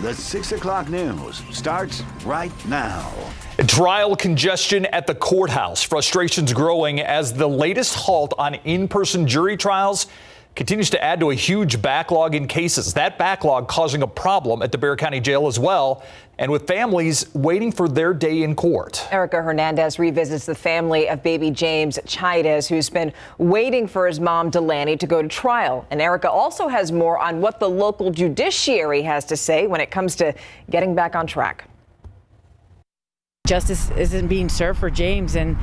The 6 o'clock news starts right now. Trial congestion at the courthouse. Frustrations growing as the latest halt on in-person jury trials continues to add to a huge backlog in cases. That backlog causing a problem at the Bexar County Jail as well, and with families waiting for their day in court. Erica Hernandez revisits the family of baby James Chides, who's been waiting for his mom, Delaney, to go to trial. And Erica also has more on what the local judiciary has to say when it comes to getting back on track. Justice isn't being served for James, and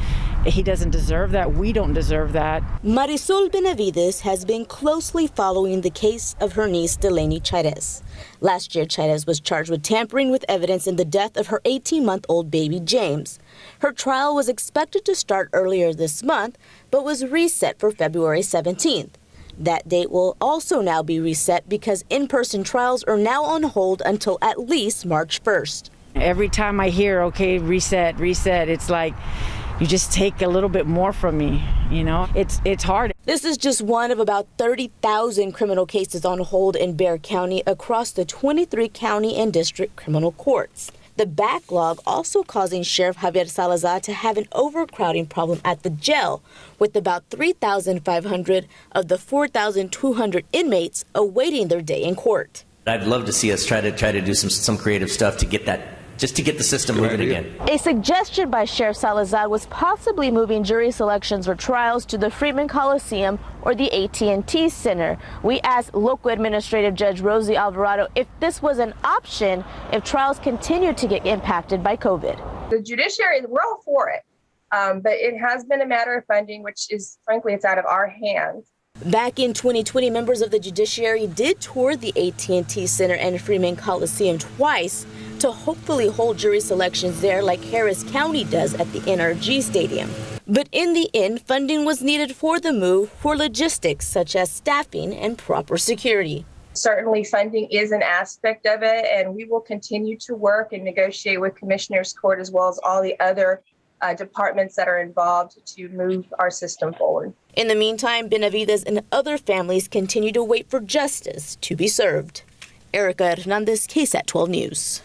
he doesn't deserve that. We don't deserve that. Marisol Benavides has been closely following the case of her niece, Delaney Chides. Last year, Chides was charged with tampering with evidence in the death of her 18-month-old baby, James. Her trial was expected to start earlier this month, but was reset for February 17th. That date will also now be reset because in-person trials are now on hold until at least March 1st. Every time I hear, okay, reset, it's like you just take a little bit more from me, you know? It's hard. This is just one of about 30,000 criminal cases on hold in Bexar County across the 23 county and district criminal courts. The backlog also causing Sheriff Javier Salazar to have an overcrowding problem at the jail, with about 3,500 of the 4,200 inmates awaiting their day in court. I'd love to see us try to do some creative stuff to get that, just to get the system moving again. A suggestion by Sheriff Salazar was possibly moving jury selections for trials to the Freeman Coliseum or the AT&T Center. We asked local administrative judge Rosie Alvarado if this was an option if trials continue to get impacted by COVID. The judiciary, we're all for it, but it has been a matter of funding, which is, frankly, it's out of our hands. Back in 2020, members of the judiciary did tour the AT&T Center and Freeman Coliseum twice to hopefully hold jury selections there like Harris County does at the NRG Stadium. But in the end, funding was needed for the move for logistics such as staffing and proper security. Certainly funding is an aspect of it, and we will continue to work and negotiate with Commissioner's Court as well as all the other departments that are involved to move our system forward. In the meantime, Benavides and other families continue to wait for justice to be served. Erica Hernandez, KSAT 12 News.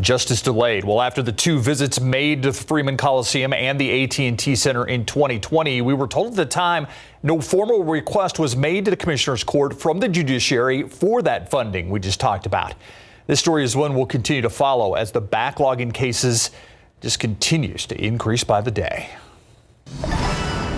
Justice delayed. Well, after the two visits made to the Freeman Coliseum and the AT&T Center in 2020, we were told at the time no formal request was made to the Commissioner's Court from the judiciary for that funding we just talked about. This story is one we'll continue to follow as the backlog in cases just continues to increase by the day.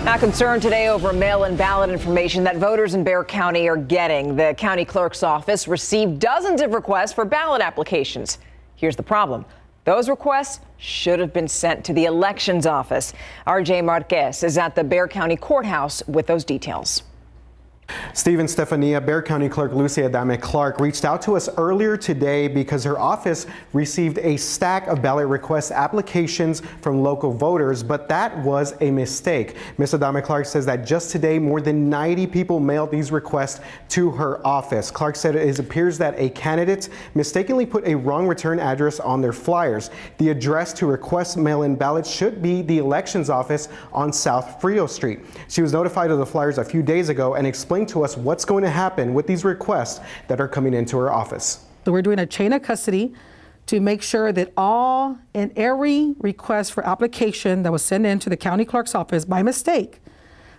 Now, concern today over mail-in ballot information that voters in Bexar County are getting. The county clerk's office received dozens of requests for ballot applications. Here's the problem. Those requests should have been sent to the elections office. RJ Marquez is at the Bexar County Courthouse with those details. Steve and Stefania, Bexar County Clerk Lucy Adame Clark reached out to us earlier today because her office received a stack of ballot request applications from local voters, but that was a mistake. Ms. Adame Clark says that just today, more than 90 people mailed these requests to her office. Clark said it appears that a candidate mistakenly put a wrong return address on their flyers. The address to request mail-in ballots should be the elections office on South Frio Street. She was notified of the flyers a few days ago and explained to us what's going to happen with these requests that are coming into her office. So we're doing a chain of custody to make sure that all and every request for application that was sent in to the county clerk's office by mistake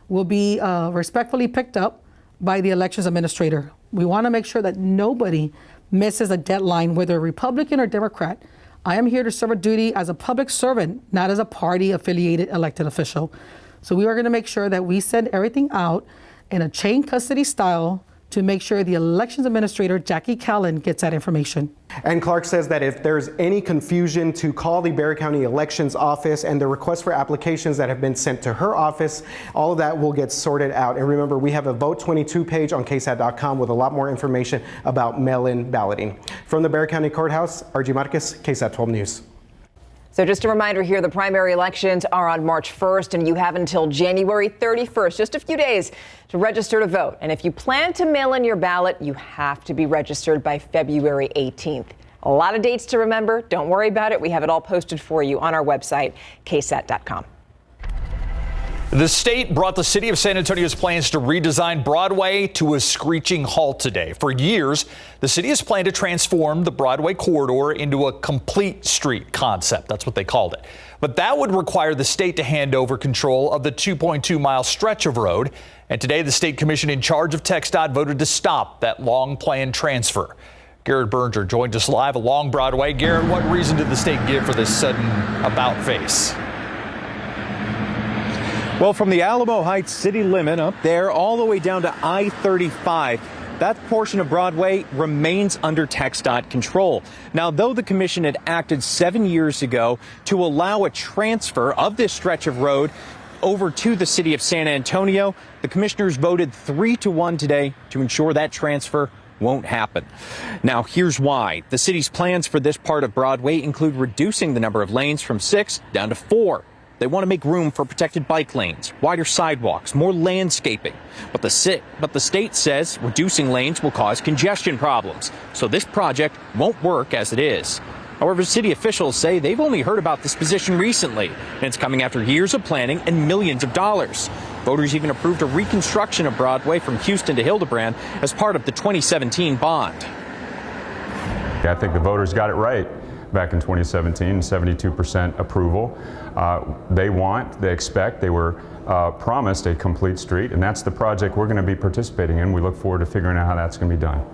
will be respectfully picked up by the elections administrator. We want to make sure that nobody misses a deadline, whether Republican or Democrat. I am here to serve a duty as a public servant, not as a party affiliated elected official. So we are going to make sure that we send everything out in a chain custody style to make sure the elections administrator, Jackie Callan, gets that information. And Clark says that if there's any confusion, to call the Bexar County Elections Office, and the requests for applications that have been sent to her office, all of that will get sorted out. And remember, we have a Vote 22 page on KSAT.com with a lot more information about mail-in balloting. From the Bexar County Courthouse, RG Marquez, KSAT 12 News. So just a reminder here, the primary elections are on March 1st, and you have until January 31st, just a few days, to register to vote. And if you plan to mail in your ballot, you have to be registered by February 18th. A lot of dates to remember. Don't worry about it. We have it all posted for you on our website, ksat.com. The state brought the city of San Antonio's plans to redesign Broadway to a screeching halt today. For years, the city has planned to transform the Broadway corridor into a complete street concept. That's what they called it. But that would require the state to hand over control of the 2.2-mile stretch of road. And today, the state commission in charge of KSAT voted to stop that long-planned transfer. Garrett Berger joined us live along Broadway. Garrett, what reason did the state give for this sudden about-face? Well, from the Alamo Heights city limit up there all the way down to I-35, that portion of Broadway remains under KSAT control. Now, though the commission had acted 7 years ago to allow a transfer of this stretch of road over to the city of San Antonio, the commissioners voted 3-1 today to ensure that transfer won't happen. Now, here's why. The city's plans for this part of Broadway include reducing the number of lanes from 6 down to 4. They want to make room for protected bike lanes, wider sidewalks, more landscaping. But the state says reducing lanes will cause congestion problems. So this project won't work as it is. However, city officials say they've only heard about this position recently, and it's coming after years of planning and millions of dollars. Voters even approved a reconstruction of Broadway from Houston to Hildebrand as part of the 2017 bond. I think the voters got it right back in 2017, 72% approval. They expect, they were promised a complete street, and that's the project we're going to be participating in. We look forward to figuring out how that's going to be done.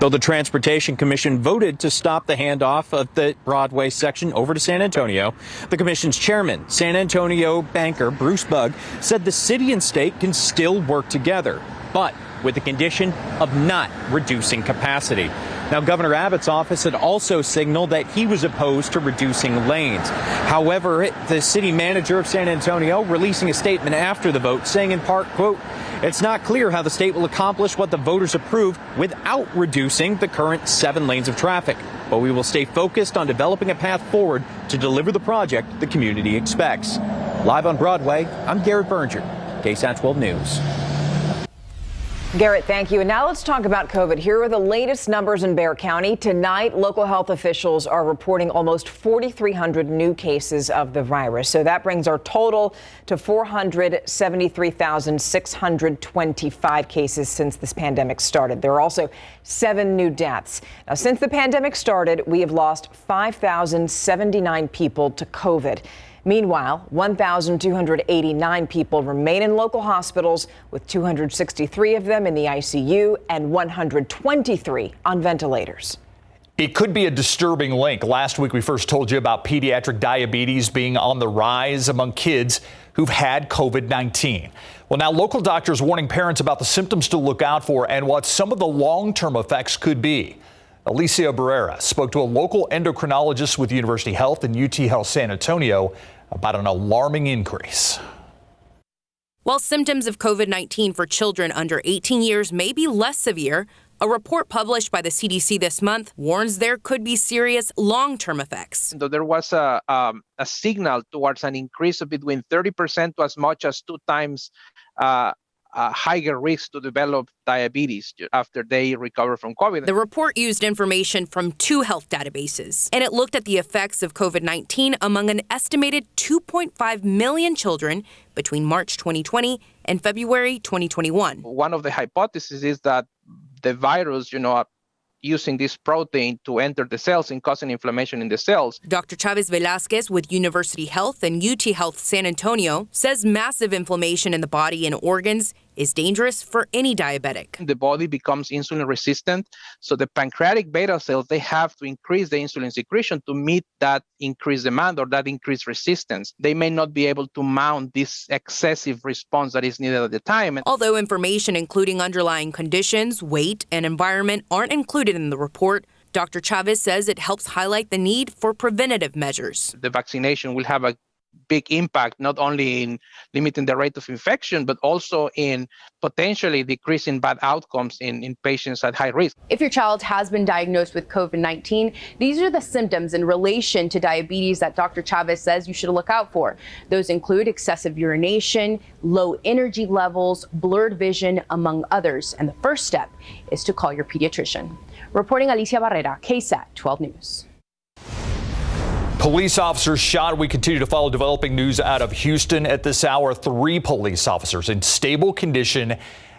Though the Transportation Commission voted to stop the handoff of the Broadway section over to San Antonio, the commission's chairman, San Antonio banker Bruce Bugg, said the city and state can still work together, but with the condition of not reducing capacity. Now, Governor Abbott's office had also signaled that he was opposed to reducing lanes. However, the city manager of San Antonio releasing a statement after the vote saying in part, quote, "It's not clear how the state will accomplish what the voters approved without reducing the current 7 lanes of traffic. But we will stay focused on developing a path forward to deliver the project the community expects." Live on Broadway, I'm Garrett Berger, KSAT 12 News. Garrett, thank you. And now let's talk about COVID. Here are the latest numbers in Bexar County. Tonight, local health officials are reporting almost 4,300 new cases of the virus. So that brings our total to 473,625 cases since this pandemic started. There are also 7 new deaths. Now, since the pandemic started, we have lost 5,079 people to COVID. Meanwhile, 1,289 people remain in local hospitals, with 263 of them in the ICU and 123 on ventilators. It could be a disturbing link. Last week, we first told you about pediatric diabetes being on the rise among kids who've had COVID-19. Well, now local doctors warning parents about the symptoms to look out for and what some of the long-term effects could be. Alicia Barrera spoke to a local endocrinologist with University Health and UT Health San Antonio about an alarming increase. While symptoms of COVID-19 for children under 18 years may be less severe, a report published by the CDC this month warns there could be serious long-term effects. There was a signal towards an increase of between 30% to as much as 2 times higher risk to develop diabetes after they recover from COVID. The report used information from 2 health databases, and it looked at the effects of COVID-19 among an estimated 2.5 million children between March 2020 and February 2021. One of the hypotheses is that the virus, using this protein to enter the cells and causing inflammation in the cells. Dr. Chavez Velasquez with University Health and UT Health San Antonio says massive inflammation in the body and organs is dangerous for any diabetic. The body becomes insulin resistant, so the pancreatic beta cells, they have to increase the insulin secretion to meet that increased demand or that increased resistance. They may not be able to mount this excessive response that is needed at the time. Although information including underlying conditions, weight, and environment aren't included in the report, Dr. Chavez says it helps highlight the need for preventative measures. The vaccination will have a big impact, not only in limiting the rate of infection, but also in potentially decreasing bad outcomes in patients at high risk. If your child has been diagnosed with COVID-19, these are the symptoms in relation to diabetes that Dr. Chavez says you should look out for. Those include excessive urination, low energy levels, blurred vision, among others. And the first step is to call your pediatrician. Reporting Alicia Barrera, KSAT 12 News. Police officers shot. We continue to follow developing news out of Houston at this hour. 3 police officers in stable condition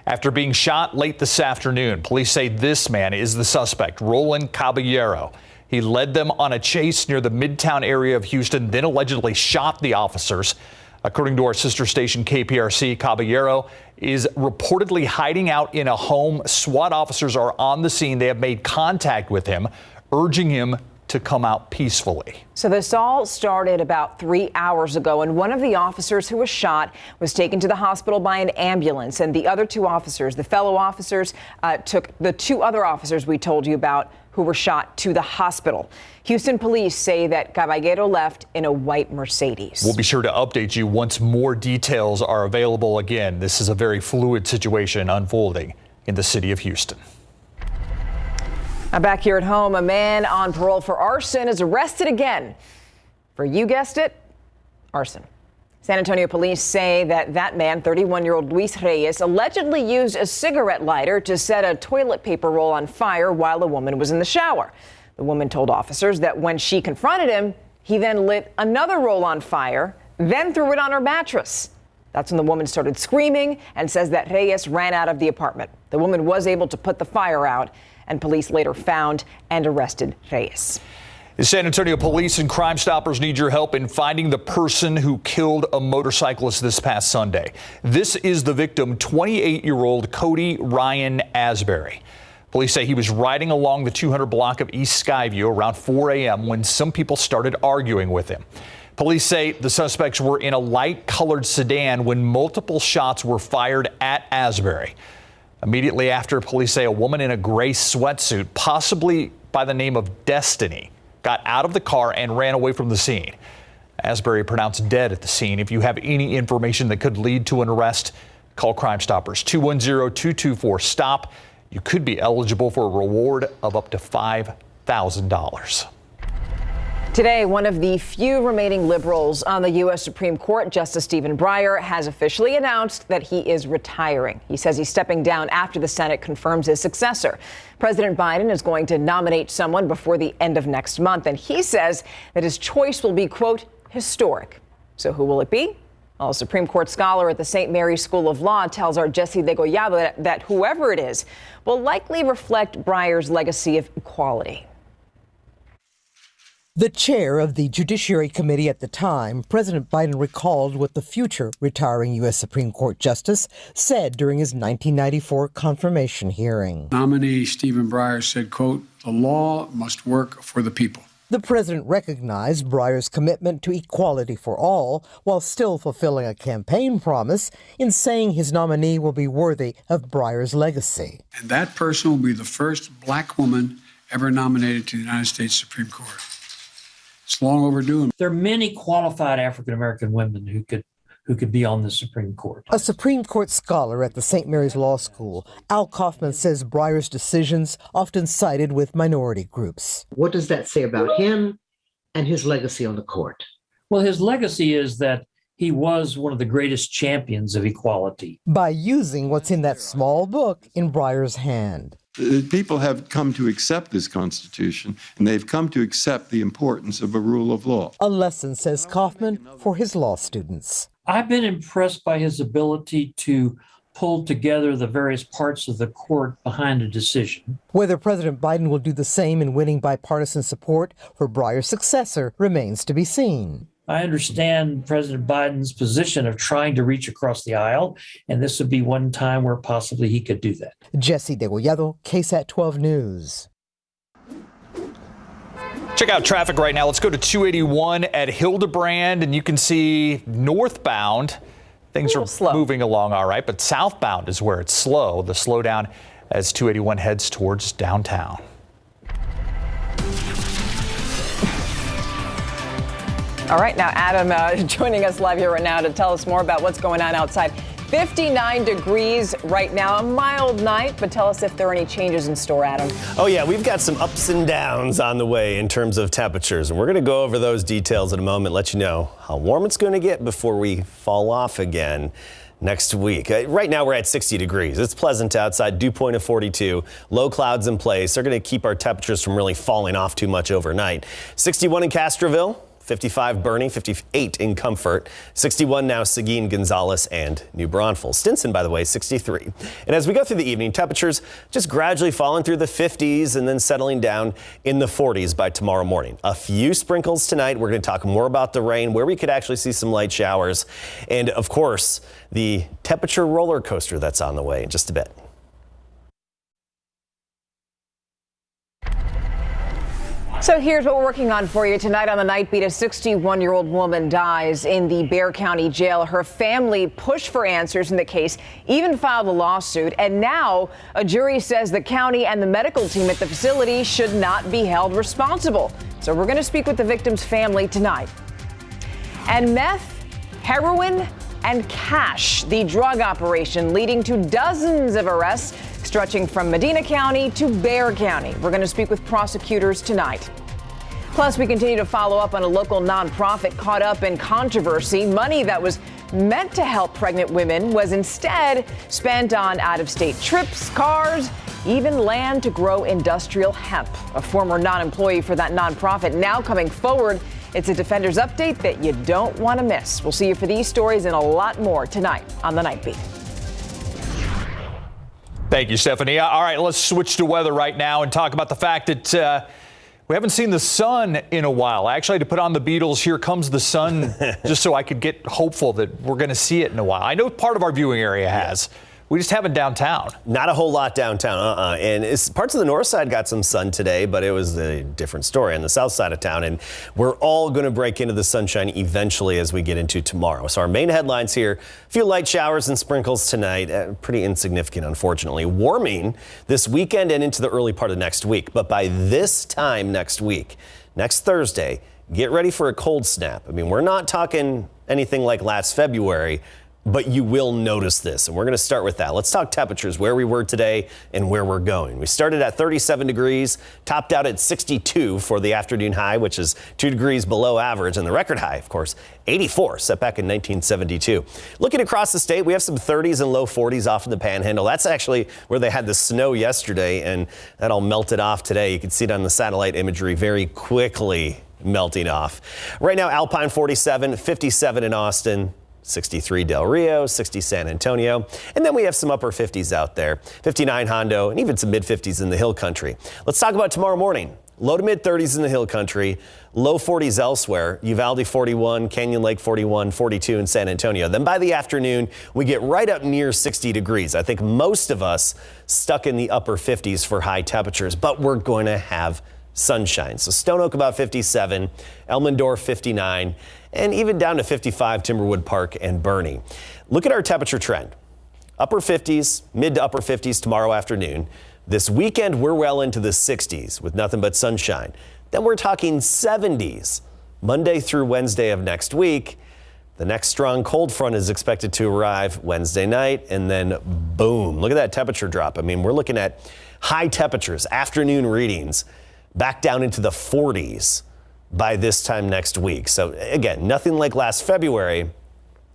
after being shot late this afternoon. Police say this man is the suspect, Roland Caballero. He led them on a chase near the Midtown area of Houston, then allegedly shot the officers. According to our sister station KPRC, Caballero is reportedly hiding out in a home. SWAT officers are on the scene. They have made contact with him, urging him to come out peacefully. So this all started about 3 hours ago, and one of the officers who was shot was taken to the hospital by an ambulance, and the other 2 officers, the fellow officers, took the 2 other officers we told you about who were shot to the hospital. Houston police say that Caballero left in a white Mercedes. We'll be sure to update you once more details are available. Again, this is a very fluid situation unfolding in the city of Houston. Now back here at home, a man on parole for arson is arrested again for, you guessed it, arson. San Antonio police say that man, 31-year-old Luis Reyes, allegedly used a cigarette lighter to set a toilet paper roll on fire while a woman was in the shower. The woman told officers that when she confronted him, he then lit another roll on fire, then threw it on her mattress. That's when the woman started screaming and says that Reyes ran out of the apartment. The woman was able to put the fire out, and police later found and arrested Reyes. The San Antonio police and Crime Stoppers need your help in finding the person who killed a motorcyclist this past Sunday. This is the victim, 28-year-old Cody Ryan Asbury. Police say he was riding along the 200 block of East Skyview around 4 a.m. when some people started arguing with him. Police say the suspects were in a light-colored sedan when multiple shots were fired at Asbury. Immediately after, police say a woman in a gray sweatsuit, possibly by the name of Destiny, got out of the car and ran away from the scene. Asbury pronounced dead at the scene. If you have any information that could lead to an arrest, call Crime Stoppers 210-224-STOP. You could be eligible for a reward of up to $5,000. Today, one of the few remaining liberals on the U.S. Supreme Court, Justice Stephen Breyer, has officially announced that he is retiring. He says he's stepping down after the Senate confirms his successor. President Biden is going to nominate someone before the end of next month, and he says that his choice will be, quote, historic. So who will it be? Well, a Supreme Court scholar at the St. Mary's School of Law tells our Jesse Degollado that whoever it is will likely reflect Breyer's legacy of equality. The chair of the Judiciary Committee at the time, President Biden recalled what the future retiring U.S. Supreme Court Justice said during his 1994 confirmation hearing. Nominee Stephen Breyer said, quote, "The law must work for the people." The president recognized Breyer's commitment to equality for all while still fulfilling a campaign promise in saying his nominee will be worthy of Breyer's legacy. And that person will be the first black woman ever nominated to the United States Supreme Court. It's long overdue. There are many qualified African-American women who could be on the Supreme Court. A Supreme Court scholar at the St. Mary's Law School, Al Kaufman, says Breyer's decisions often sided with minority groups. What does that say about him and his legacy on the court? Well, his legacy is that he was one of the greatest champions of equality. By using what's in that small book in Breyer's hand. People have come to accept this Constitution, and they've come to accept the importance of a rule of law. A lesson, says Kaufman, for his law students. I've been impressed by his ability to pull together the various parts of the court behind a decision. Whether President Biden will do the same in winning bipartisan support for Breyer's successor remains to be seen. I understand President Biden's position of trying to reach across the aisle, and this would be one time where possibly he could do that. Jesse Degollado, KSAT 12 News. Check out traffic right now. Let's go to 281 at Hildebrand, and you can see northbound. Things are moving along all right, but southbound is where it's slow. The slowdown as 281 heads towards downtown. All right, now Adam joining us live here right now to tell us more about what's going on outside. 59 degrees right now, a mild night, but tell us if there are any changes in store, Adam. Oh yeah, we've got some ups and downs on the way in terms of temperatures, and we're going to go over those details in a moment, let you know how warm it's going to get before we fall off again next week. Right now we're at 60 degrees. It's pleasant outside, dew point of 42, low clouds in place. They're going to keep our temperatures from really falling off too much overnight. 61 in Castroville, 55 Bernie, 58 in Comfort, 61 now Seguin, Gonzales, and New Braunfels. Stinson, by the way, 63. And as we go through the evening, temperatures just gradually falling through the 50s and then settling down in the 40s by tomorrow morning. A few sprinkles tonight. We're going to talk more about the rain, where we could actually see some light showers, and of course, the temperature roller coaster that's on the way in just a bit. So here's what we're working on for you tonight on the Night Beat. A 61-year-old woman dies in the Bexar County jail. Her family pushed for answers in the case, even filed a lawsuit. And now a jury says the county and the medical team at the facility should not be held responsible. So we're going to speak with the victim's family tonight. And meth, heroin, and cash, the drug operation leading to dozens of arrests stretching from Medina County to Bexar County. We're going to speak with prosecutors tonight. Plus, we continue to follow up on a local nonprofit caught up in controversy. Money that was meant to help pregnant women was instead spent on out-of-state trips, cars, even land to grow industrial hemp. A former non-employee for that nonprofit now coming forward. It's a Defenders update that you don't want to miss. We'll see you for these stories and a lot more tonight on the Night Beat. Thank you, Stephanie. All right, let's switch to weather right now and talk about the fact that we haven't seen the sun in a while. I actually had to put on the Beatles' Here Comes the Sun just so I could get hopeful that we're going to see it in a while. I know part of our viewing area has. We just haven't downtown. Not a whole lot downtown, And parts of the north side got some sun today, but it was a different story on the south side of town. And we're all going to break into the sunshine eventually as we get into tomorrow. So our main headlines here, a few light showers and sprinkles tonight. Pretty insignificant, unfortunately. Warming this weekend and into the early part of next week. But by this time next week, next Thursday, get ready for a cold snap. I mean, we're not talking anything like last February, but you will notice this, and we're going to start with that. Let's talk temperatures, where we were today and where we're going. We started at 37 degrees, topped out at 62 for the afternoon high, which is 2 degrees below average, and the record high, of course, 84, set back in 1972. Looking across the state, we have some 30s and low 40s off in the Panhandle. That's actually where they had the snow yesterday, and that all melted off today. You can see it on the satellite imagery very quickly melting off. Right now, Alpine 47, 57 in Austin, 63 Del Rio, 60 San Antonio, and then we have some upper 50s out there, 59 Hondo, and even some mid 50s in the Hill Country. Let's talk about tomorrow morning. Low to mid 30s in the Hill Country, low 40s elsewhere. Uvalde 41, Canyon Lake 41, 42 in San Antonio. Then by the afternoon, we get right up near 60 degrees. I think most of us stuck in the upper 50s for high temperatures, but we're going to have sunshine. So Stone Oak about 57, Elmendorf 59, and even down to 55 Timberwood Park and Bernie. Look at our temperature trend. Upper 50s, mid to upper 50s tomorrow afternoon. This weekend, we're well into the 60s with nothing but sunshine. Then we're talking 70s Monday through Wednesday of next week. The next strong cold front is expected to arrive Wednesday night, and then boom, look at that temperature drop. I mean, we're looking at high temperatures, afternoon readings, back down into the 40s by this time next week. So again, nothing like last February,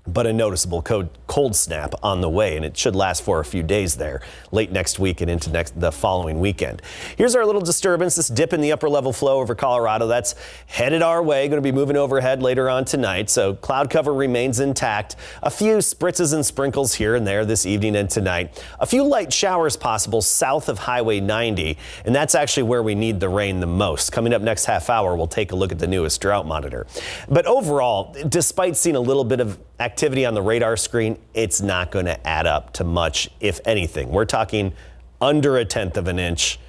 but a noticeable cold snap on the way, and it should last for a few days there, late next week and into the following weekend. Here's our little disturbance, this dip in the upper level flow over Colorado. That's headed our way, going to be moving overhead later on tonight, so cloud cover remains intact. A few spritzes and sprinkles here and there this evening and tonight. A few light showers possible south of Highway 90, and that's actually where we need the rain the most. Coming up next half hour, we'll take a look at the newest drought monitor. But overall, despite seeing a little bit of activity on the radar screen, it's not going to add up to much, if anything. We're talking under 1/10 of an inch,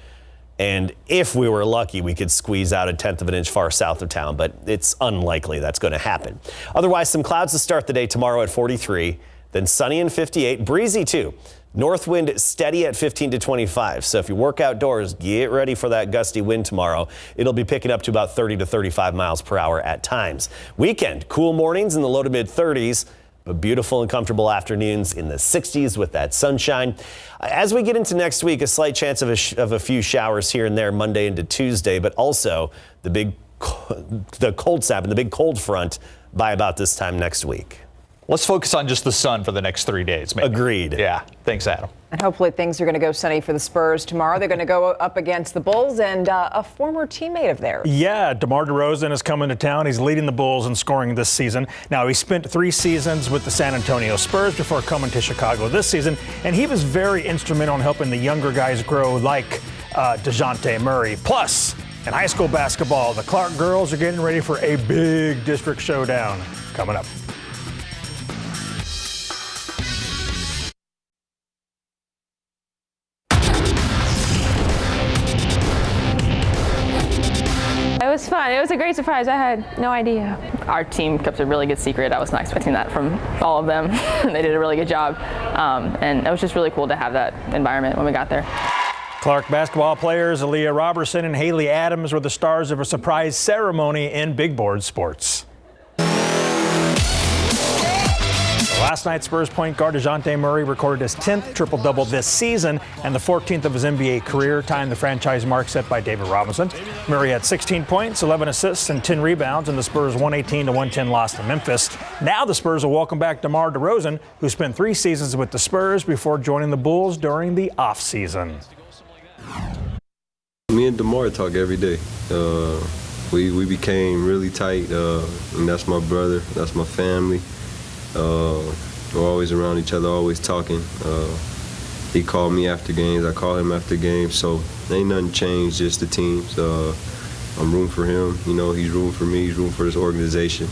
and if we were lucky, we could squeeze out 1/10 of an inch far south of town, but it's unlikely that's going to happen. Otherwise, some clouds to start the day tomorrow at 43, then sunny and 58, breezy too. North wind steady at 15 to 25. So if you work outdoors, get ready for that gusty wind tomorrow. It'll be picking up to about 30 to 35 miles per hour at times. Weekend, cool mornings in the low to mid 30s, but beautiful and comfortable afternoons in the 60s with that sunshine. As we get into next week, a slight chance of a few showers here and there Monday into Tuesday, but also the cold snap and the big cold front by about this time next week. Let's focus on just the sun for the next 3 days. Maybe. Agreed. Yeah. Thanks, Adam. And hopefully things are going to go sunny for the Spurs tomorrow. They're going to go up against the Bulls and a former teammate of theirs. Yeah, DeMar DeRozan is coming to town. He's leading the Bulls in scoring this season. Now, he spent 3 seasons with the San Antonio Spurs before coming to Chicago this season, and he was very instrumental in helping the younger guys grow like DeJounte Murray. Plus, in high school basketball, the Clark girls are getting ready for a big district showdown coming up. It was fun. It was a great surprise. I had no idea. Our team kept a really good secret. I was not expecting that from all of them. They did a really good job. And it was just really cool to have that environment when we got there. Clark basketball players Aaliyah Robertson and Haley Adams were the stars of a surprise ceremony in big board sports. Last night, Spurs point guard DeJounte Murray recorded his 10th triple-double this season and the 14th of his NBA career, tying the franchise mark set by David Robinson. Murray had 16 points, 11 assists, and 10 rebounds, and the Spurs' 118-110 loss to Memphis. Now the Spurs will welcome back DeMar DeRozan, who spent 3 seasons with the Spurs before joining the Bulls during the offseason. Me and DeMar talk every day. We became really tight, and that's my brother, that's my family. We're always around each other, always talking. He called me after games, I call him after games, so ain't nothing changed, just the teams. I'm rooting for him, you know, he's rooting for me, he's rooting for this organization.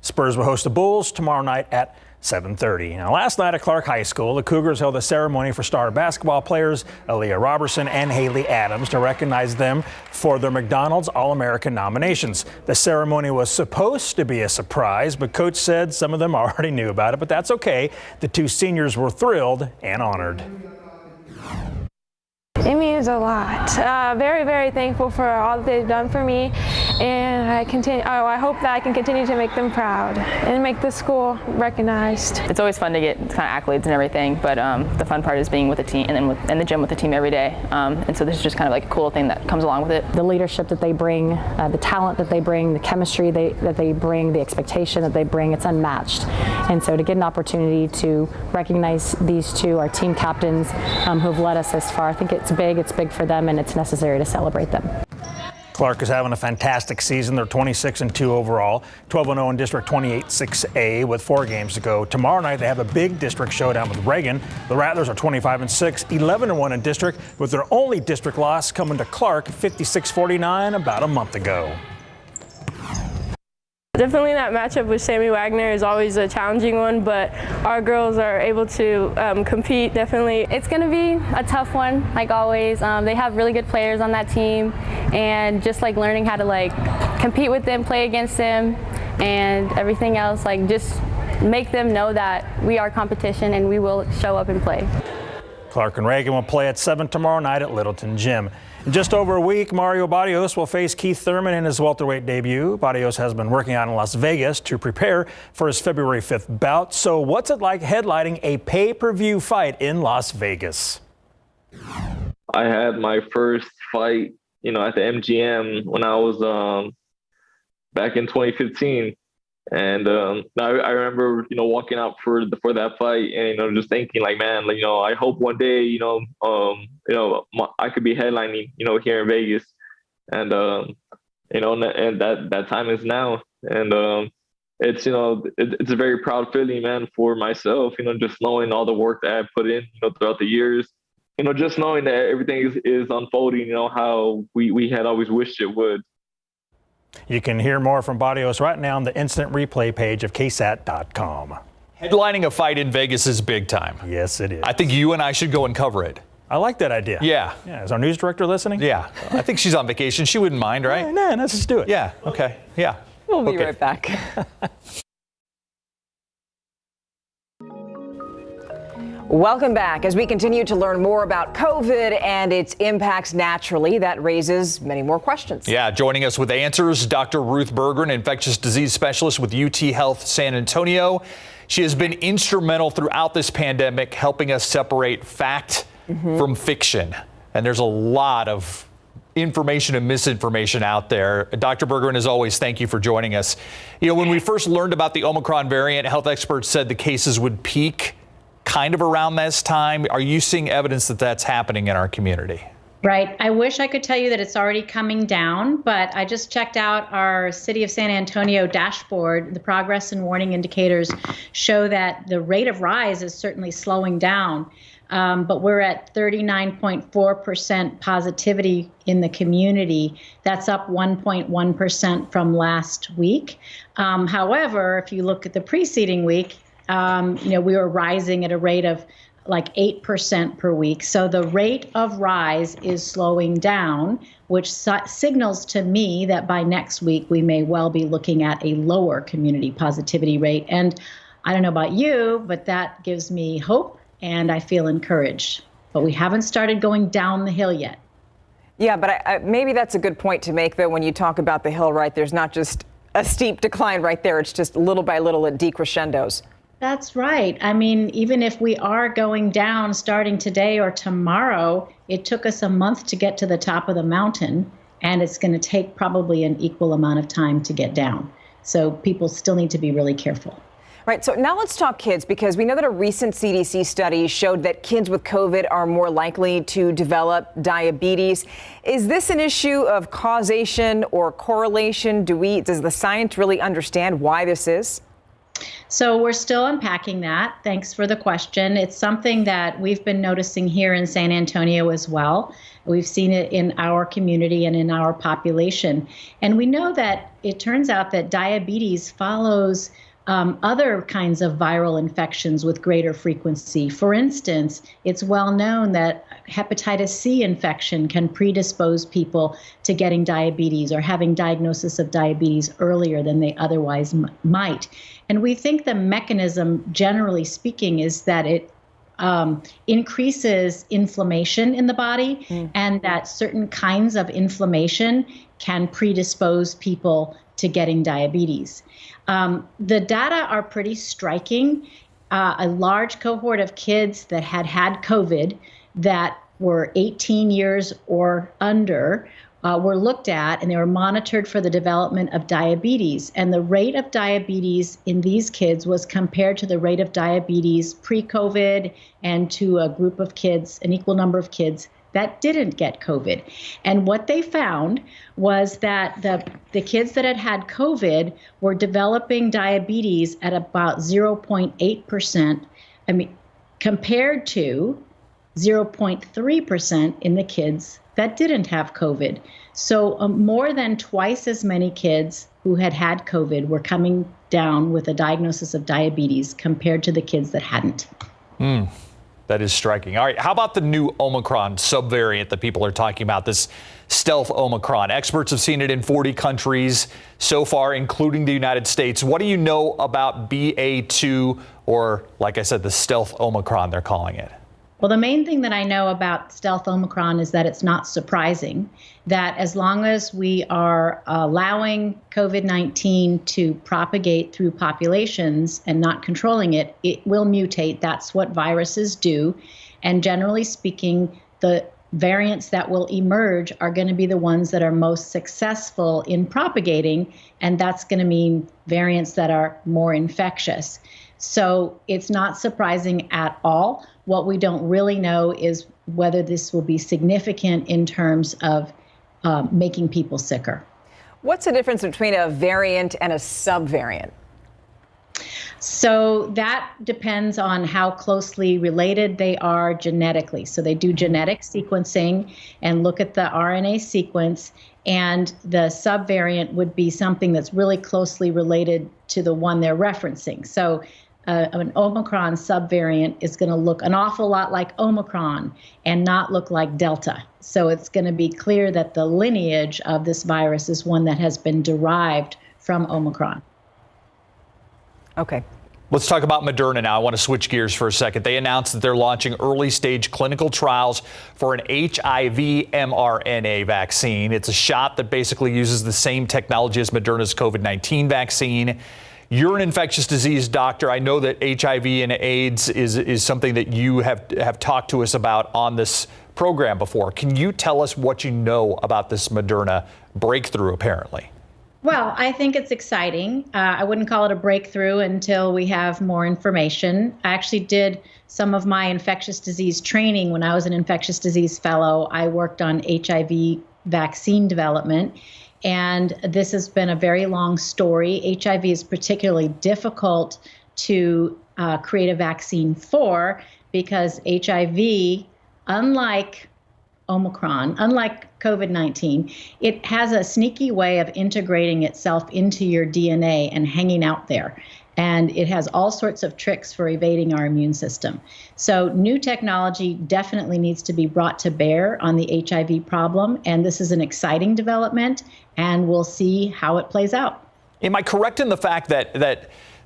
Spurs will host the Bulls tomorrow night at 7:30. Now, last night at Clark High School, the Cougars held a ceremony for star basketball players Aaliyah Robertson and Haley Adams to recognize them for their McDonald's All-American nominations. The ceremony was supposed to be a surprise, but Coach said some of them already knew about it, but that's okay. The 2 seniors were thrilled and honored. It means a lot. Very, very thankful for all that they've done for me, and I hope that I can continue to make them proud and make the school recognized. It's always fun to get kind of accolades and everything, but the fun part is being with the team and then in the gym with the team every day. And so this is just kind of like a cool thing that comes along with it. The leadership that they bring, the talent that they bring, the chemistry that they bring, the expectation that they bring, it's unmatched. And so to get an opportunity to recognize these 2, our team captains who've led us this far, I think it's big for them, and it's necessary to celebrate them. Clark is having a fantastic season. They're 26-2 overall, 12-0 in District 28-6A with 4 games to go. Tomorrow night they have a big district showdown with Reagan. The Rattlers are 25-6, 11-1 in district, with their only district loss coming to Clark 56-49 about a month ago. Definitely that matchup with Sammy Wagner is always a challenging one, but our girls are able to compete, definitely. It's going to be a tough one, like always. They have really good players on that team, and just like learning how to like compete with them, play against them, and everything else, like just make them know that we are competition and we will show up and play. Clark and Reagan will play at 7 tomorrow night at Littleton Gym. In just over a week, Mario Barrios will face Keith Thurman in his welterweight debut. Barrios has been working out in Las Vegas to prepare for his February 5th bout. So what's it like headlining a pay-per-view fight in Las Vegas? I had my first fight, at the MGM when I was back in 2015. And I remember, walking out for that fight and, just thinking like, man, I hope one day, I could be headlining, here in Vegas. And, and that time is now. And it's, it's a very proud feeling, man, for myself, just knowing all the work that I put in, throughout the years, just knowing that everything is unfolding, how we had always wished it would. You can hear more from Barrios right now on the instant replay page of KSAT.com. Headlining a fight in Vegas is big time. Yes, it is. I think you and I should go and cover it. I like that idea. Yeah. Is our news director listening? Yeah. I think she's on vacation. She wouldn't mind, right? No, let's just do it. Yeah. Okay. Yeah. We'll be right back. Welcome back. As we continue to learn more about COVID and its impacts naturally, that raises many more questions. Yeah, joining us with answers, Dr. Ruth Berggren, infectious disease specialist with UT Health San Antonio. She has been instrumental throughout this pandemic, helping us separate fact from fiction. And there's a lot of information and misinformation out there. Dr. Bergeron, as always, thank you for joining us. You know, when we first learned about the Omicron variant, health experts said the cases would peak kind of around this time. Are you seeing evidence that that's happening in our community? Right. I wish I could tell you that it's already coming down, but I just checked out our City of San Antonio dashboard. The progress and warning indicators show that the rate of rise is certainly slowing down, but we're at 39.4% positivity in the community. That's up 1.1% from last week. However, if you look at the preceding week, we were rising at a rate of like 8% per week. So the rate of rise is slowing down, which signals to me that by next week, we may well be looking at a lower community positivity rate. And I don't know about you, but that gives me hope and I feel encouraged. But we haven't started going down the hill yet. Yeah, but maybe that's a good point to make, though, when you talk about the hill, right? There's not just a steep decline right there. It's just little by little it decrescendos. That's right. I mean, even if we are going down starting today or tomorrow, it took us a month to get to the top of the mountain, and it's going to take probably an equal amount of time to get down. So people still need to be really careful. Right. So now let's talk kids, because we know that a recent CDC study showed that kids with COVID are more likely to develop diabetes. Is this an issue of causation or correlation? Does the science really understand why this is? So we're still unpacking that. Thanks for the question. It's something that we've been noticing here in San Antonio as well. We've seen it in our community and in our population. And we know that it turns out that diabetes follows other kinds of viral infections with greater frequency. For instance, it's well known that hepatitis C infection can predispose people to getting diabetes or having diagnosis of diabetes earlier than they otherwise might. And we think the mechanism, generally speaking, is that it increases inflammation in the body, and that certain kinds of inflammation can predispose people to getting diabetes. The data are pretty striking. A large cohort of kids that had COVID that were 18 years or under were looked at, and they were monitored for the development of diabetes. And the rate of diabetes in these kids was compared to the rate of diabetes pre-COVID and to a group of kids, an equal number of kids that didn't get COVID. And what they found was that the kids that had COVID were developing diabetes at about 0.8%, compared to 0.3% in the kids that didn't have COVID. So more than twice as many kids who had COVID were coming down with a diagnosis of diabetes compared to the kids that hadn't. That is striking. All right, how about the new Omicron subvariant that people are talking about, this stealth Omicron? Experts have seen it in 40 countries so far, including the United States. What do you know about BA2, or like I said, the stealth Omicron, they're calling it? Well, the main thing that I know about stealth Omicron is that it's not surprising that as long as we are allowing COVID-19 to propagate through populations and not controlling it, it will mutate. That's what viruses do. And generally speaking, the variants that will emerge are going to be the ones that are most successful in propagating, and that's going to mean variants that are more infectious. So it's not surprising at all. What we don't really know is whether this will be significant in terms of making people sicker. What's the difference between a variant and a subvariant? So that depends on how closely related they are genetically. So they do genetic sequencing and look at the RNA sequence, and the subvariant would be something that's really closely related to the one they're referencing. So an Omicron subvariant is going to look an awful lot like Omicron and not look like Delta. So it's going to be clear that the lineage of this virus is one that has been derived from Omicron. Okay. Let's talk about Moderna now. I want to switch gears for a second. They announced that they're launching early stage clinical trials for an HIV mRNA vaccine. It's a shot that basically uses the same technology as Moderna's COVID-19 vaccine. You're an infectious disease doctor. I know that HIV and AIDS is something that you have talked to us about on this program before. Can you tell us what you know about this Moderna breakthrough, apparently? Well, I think it's exciting. I wouldn't call it a breakthrough until we have more information. I actually did some of my infectious disease training when I was an infectious disease fellow. I worked on HIV vaccine development, and this has been a very long story. HIV is particularly difficult to create a vaccine for because HIV, unlike Omicron, unlike COVID-19, it has a sneaky way of integrating itself into your DNA and hanging out there. And it has all sorts of tricks for evading our immune system. So new technology definitely needs to be brought to bear on the HIV problem. And this is an exciting development, and we'll see how it plays out. Am I correct in the fact that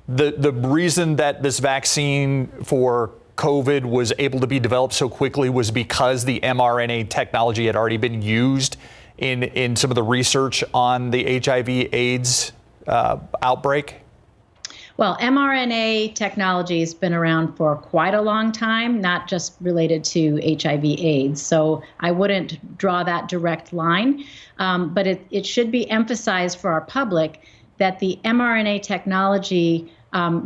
the reason that this vaccine for COVID was able to be developed so quickly was because the mRNA technology had already been used in some of the research on the HIV/AIDS outbreak? Well, mRNA technology has been around for quite a long time, not just related to HIV/AIDS. So I wouldn't draw that direct line, but it should be emphasized for our public that the mRNA technology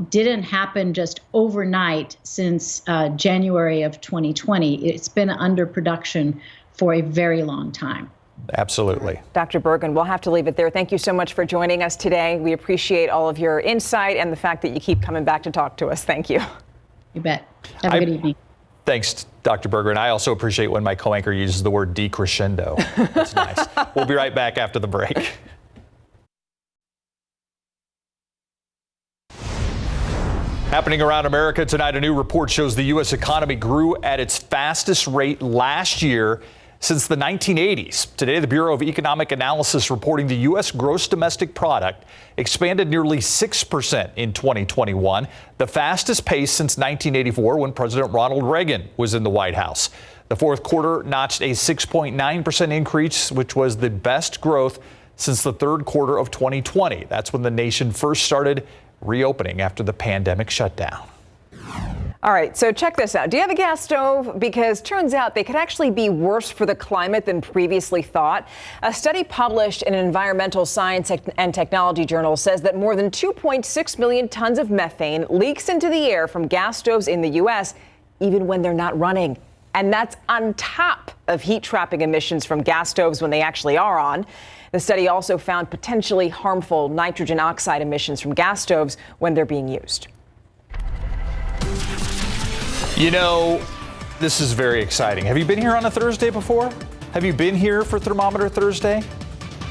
didn't happen just overnight since January of 2020. It's been under production for a very long time. Absolutely. Dr. Bergen, we'll have to leave it there. Thank you so much for joining us today. We appreciate all of your insight and the fact that you keep coming back to talk to us. Thank you. You bet. Have a good evening. Thanks, Dr. Berger. I also appreciate when my co-anchor uses the word decrescendo. That's nice. We'll be right back after the break. Happening around America tonight, a new report shows the U.S. economy grew at its fastest rate last year since the 1980s. Today, the Bureau of Economic Analysis reporting the U.S. gross domestic product expanded nearly 6% in 2021, the fastest pace since 1984 when President Ronald Reagan was in the White House. The fourth quarter notched a 6.9% increase, which was the best growth since the third quarter of 2020. That's when the nation first started reopening after the pandemic shutdown. All right, so check this out. Do you have a gas stove? Because turns out they could actually be worse for the climate than previously thought. A study published in an environmental science and technology journal says that more than 2.6 million tons of methane leaks into the air from gas stoves in the U.S., even when they're not running. And that's on top of heat trapping emissions from gas stoves when they actually are on. The study also found potentially harmful nitrogen oxide emissions from gas stoves when they're being used. You know, this is very exciting. Have you been here on a Thursday before? Have you been here for Thermometer Thursday?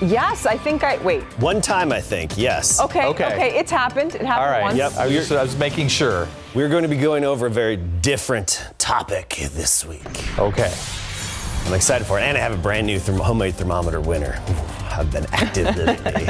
Yes, I think wait. One time, I think, yes. Okay, it's happened. It happened All right. once. Yep. I was making sure. We're going to be going over a very different topic this week. Okay. I'm excited for it. And I have a brand new homemade thermometer winner. I've been active lately.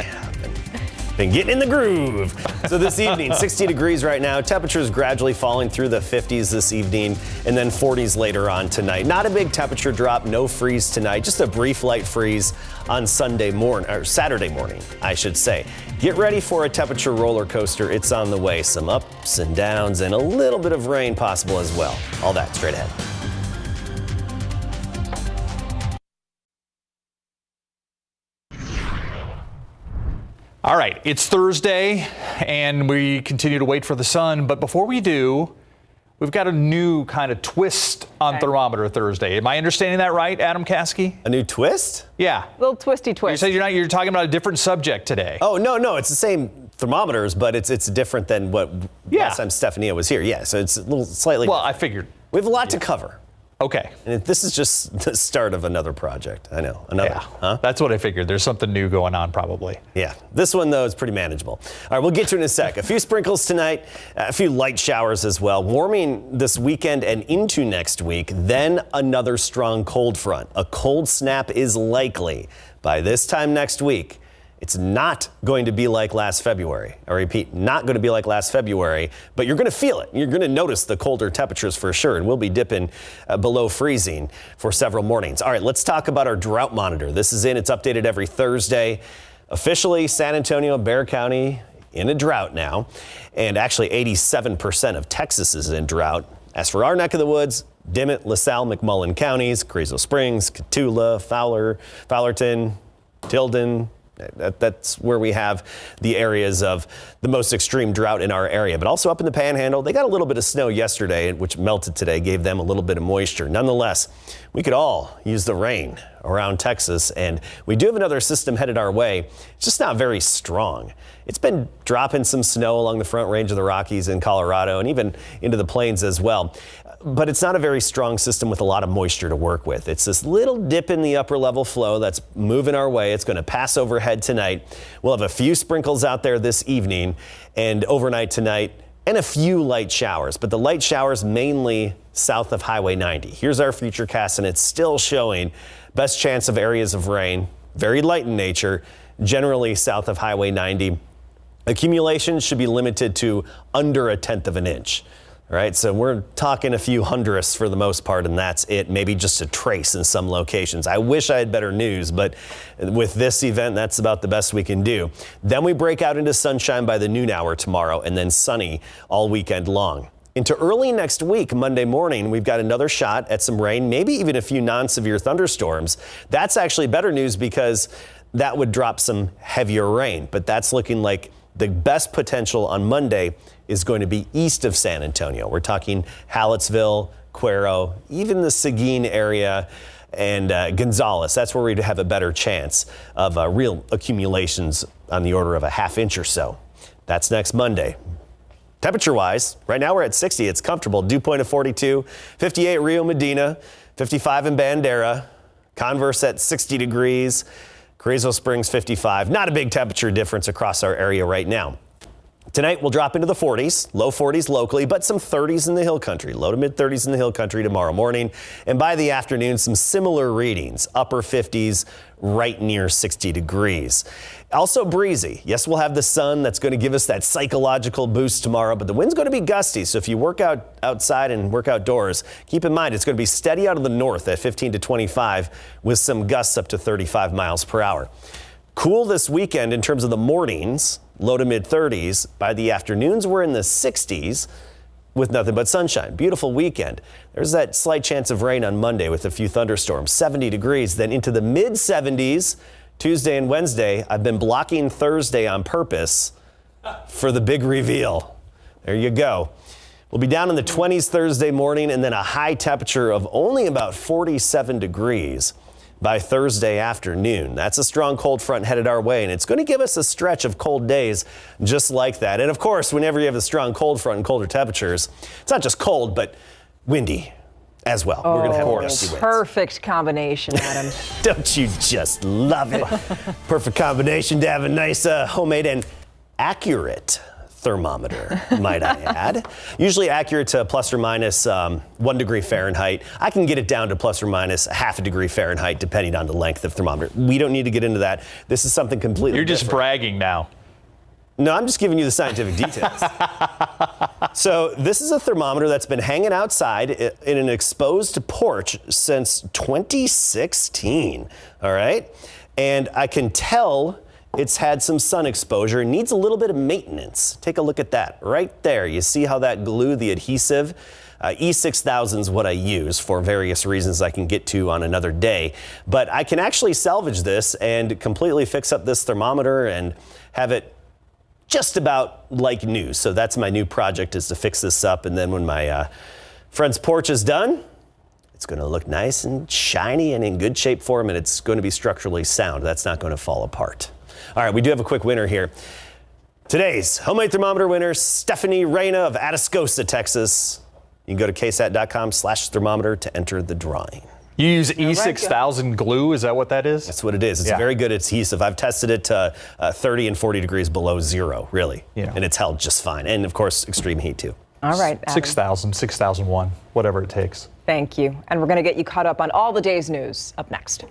Been getting in the groove. So this evening, 60 degrees right now. Temperatures gradually falling through the 50s this evening and then 40s later on tonight. Not a big temperature drop, no freeze tonight, just a brief light freeze on Saturday morning, I should say. Get ready for a temperature roller coaster. It's on the way. Some ups and downs and a little bit of rain possible as well. All that straight ahead. All right, it's Thursday, and we continue to wait for the sun. But before we do, we've got a new kind of twist on Thermometer Thursday. Am I understanding that right, Adam Caskey? A new twist? Yeah. Little twisty twist. You said you're talking about a different subject today. Oh, no, it's the same thermometers, but it's different than what last time Stephania was here. Yeah, so it's a little slightly Well, different. I figured. We have a lot to cover. Okay. And this is just the start of another project. I know. Another. Yeah, huh? That's what I figured. There's something new going on probably. Yeah. This one, though, is pretty manageable. All right, we'll get to it in a sec. A few sprinkles tonight, a few light showers as well. Warming this weekend and into next week. Then another strong cold front. A cold snap is likely by this time next week. It's not going to be like last February. I repeat, not going to be like last February, but you're going to feel it. You're going to notice the colder temperatures for sure, and we'll be dipping below freezing for several mornings. All right, let's talk about our drought monitor. This is it's updated every Thursday. Officially, San Antonio, Bexar County in a drought now, and actually 87% of Texas is in drought. As for our neck of the woods, Dimmitt, LaSalle, McMullen counties, Carrizo Springs, Cotulla, Fowlerton, Tilden. That's where we have the areas of the most extreme drought in our area. But also up in the Panhandle, they got a little bit of snow yesterday, which melted today, gave them a little bit of moisture. Nonetheless, we could all use the rain around Texas, and we do have another system headed our way. It's just not very strong. It's been dropping some snow along the Front Range of the Rockies in Colorado and even into the plains as well. But it's not a very strong system with a lot of moisture to work with. It's this little dip in the upper level flow that's moving our way. It's going to pass overhead tonight. We'll have a few sprinkles out there this evening and overnight tonight and a few light showers, but the light showers mainly south of Highway 90. Here's our futurecast, and it's still showing best chance of areas of rain, very light in nature, generally south of Highway 90. Accumulations should be limited to under 1/10 of an inch. All right, so we're talking a few hundredths for the most part, and that's it. Maybe just a trace in some locations. I wish I had better news, but with this event, that's about the best we can do. Then we break out into sunshine by the noon hour tomorrow, and then sunny all weekend long. Into early next week, Monday morning, we've got another shot at some rain, maybe even a few non-severe thunderstorms. That's actually better news because that would drop some heavier rain, but that's looking like the best potential on Monday is going to be east of San Antonio. We're talking Hallettsville, Cuero, even the Seguin area, and Gonzales. That's where we'd have a better chance of real accumulations on the order of a ½ inch or so. That's next Monday. Temperature-wise, right now we're at 60. It's comfortable. Dew point of 42, 58 Rio Medina, 55 in Bandera, Converse at 60 degrees, Carrizo Springs 55. Not a big temperature difference across our area right now. Tonight we'll drop into the 40s, low 40s locally, but some 30s in the hill country, low to mid 30s in the hill country tomorrow morning. And by the afternoon, some similar readings, upper 50s, right near 60 degrees. Also breezy. Yes, we'll have the sun that's going to give us that psychological boost tomorrow, but the wind's going to be gusty. So if you work outside and work outdoors, keep in mind it's going to be steady out of the north at 15 to 25 with some gusts up to 35 miles per hour. Cool this weekend in terms of the mornings, low to mid 30s. By the afternoons, we're in the 60s with nothing but sunshine. Beautiful weekend. There's that slight chance of rain on Monday with a few thunderstorms, 70 degrees, then into the mid 70s Tuesday and Wednesday. I've been blocking Thursday on purpose for the big reveal. There you go. We'll be down in the 20s Thursday morning and then a high temperature of only about 47 degrees by Thursday afternoon. That's a strong cold front headed our way, and it's going to give us a stretch of cold days just like that. And of course, whenever you have a strong cold front and colder temperatures, it's not just cold, but windy as well. We're going to have gusty winds. Perfect combination, Adam. Don't you just love it? Perfect combination to have a nice homemade and accurate thermometer, might I add. Usually accurate to plus or minus 1 degree Fahrenheit. I can get it down to plus or minus ½ degree Fahrenheit, depending on the length of thermometer. We don't need to get into that. This is something completely different. You're just bragging now. No, I'm just giving you the scientific details. So this is a thermometer that's been hanging outside in an exposed porch since 2016, all right? And I can tell it's had some sun exposure and needs a little bit of maintenance. Take a look at that right there. You see how that glue, the adhesive, E6000 is what I use for various reasons I can get to on another day. But I can actually salvage this and completely fix up this thermometer and have it just about like new. So that's my new project, is to fix this up. And then when my friend's porch is done, it's going to look nice and shiny and in good shape for him, and it's going to be structurally sound. That's not going to fall apart. All right, we do have a quick winner here. Today's homemade thermometer winner, Stephanie Reyna of Atascosa, Texas. You can go to ksat.com/thermometer to enter the drawing. You use E6000 glue, is that what that is? That's what it is. It's a very good adhesive. I've tested it to 30 and 40 degrees below zero, really. Yeah. And it's held just fine. And of course, extreme heat too. All right, Adam. 6,000, 6001, whatever it takes. Thank you. And we're going to get you caught up on all the day's news up next.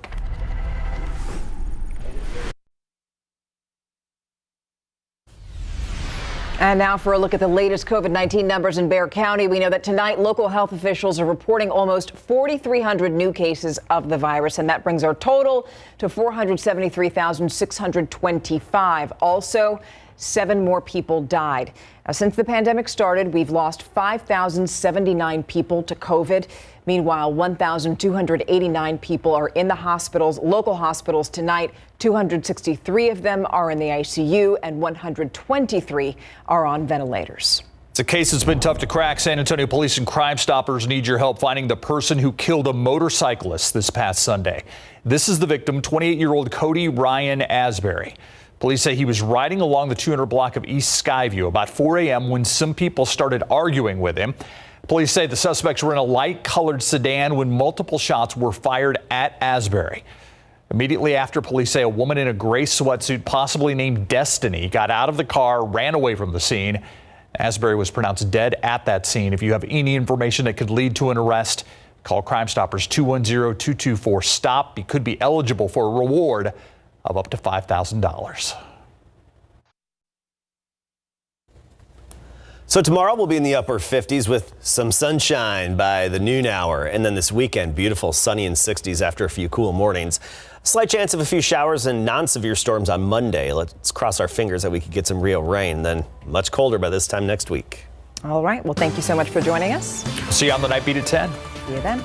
And now for a look at the latest COVID-19 numbers in Bexar County. We know that tonight local health officials are reporting almost 4,300 new cases of the virus, and that brings our total to 473,625. Also, 7 more people died. Now, since the pandemic started, we've lost 5,079 people to COVID. Meanwhile, 1,289 people are in the hospitals, local hospitals tonight. 263 of them are in the ICU and 123 are on ventilators. It's a case that's been tough to crack. San Antonio police and Crime Stoppers need your help finding the person who killed a motorcyclist this past Sunday. This is the victim, 28-year-old Cody Ryan Asbury. Police say he was riding along the 200 block of East Skyview about 4 a.m. when some people started arguing with him. Police say the suspects were in a light-colored sedan when multiple shots were fired at Asbury. Immediately after, police say a woman in a gray sweatsuit, possibly named Destiny, got out of the car, ran away from the scene. Asbury was pronounced dead at that scene. If you have any information that could lead to an arrest, call Crime Stoppers 210-224-STOP. You could be eligible for a reward of up to $5,000. So tomorrow we'll be in the upper 50s with some sunshine by the noon hour. And then this weekend, beautiful sunny and 60s after a few cool mornings. Slight chance of a few showers and non-severe storms on Monday. Let's cross our fingers that we could get some real rain. Then much colder by this time next week. All right. Well, thank you so much for joining us. See you on the Night Beat at 10. See you then.